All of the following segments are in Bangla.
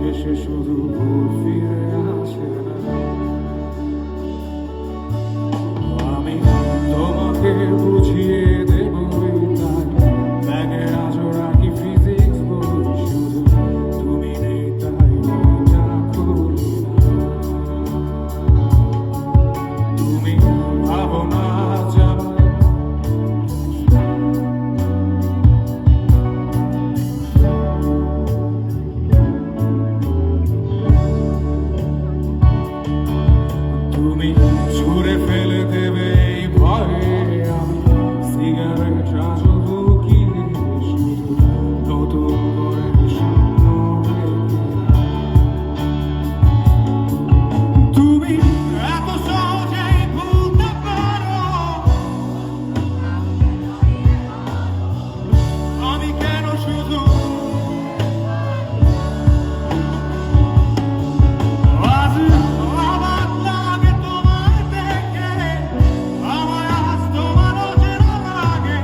শেষে শুধু ভুল ফিরে আসে না। আমি তোমাকে বুঝিয়ে দেবই তাই ব্যাগে আজও রাখি ফিজিক্স বই, শুধু তুমি নেই তাই বইটা খুলি না। তুমি ভাবো না যাবা তুমি ছুঁড়ে ফেলে দেবে এই ভয়ে, আমি সিগারেট আজও লুকিয়ে শুধু নতুন করে স্বপ্ন দেখি। তুমি এত সহজেই ভুলতে পারো, আমি কেন শুধু আজ অবাক লাগে তোমায় দেখে, আমায় আজ তোমার অচেনা লাগে,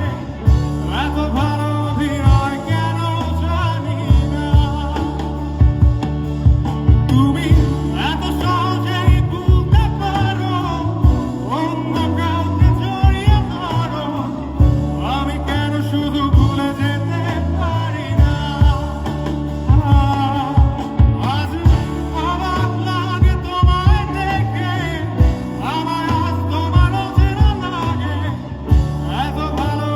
এত ভালো অভিনয় কেন জানি না। তুমি এত সহজেই ভুলতে পারো, অন্য কাউকে জড়িয়ে ধরো, আমি কেন শুধু ভুলে যেতে পারি না। আজ অবাক লাগে তোমায় দেখে, আমায় আজ তোমার অচেনা লাগে, এত ভালো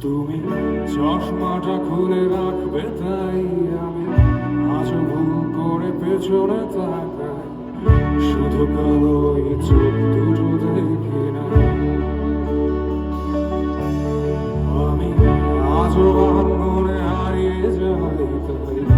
তুমি চশমাটা খুলে রাখবে তাই আমি আজও ভুল করে পেছনে তাকাই, শুধু কালো এই চোখ দুটো দেখি না। আমি আজও মনে হারিয়ে যাই তাই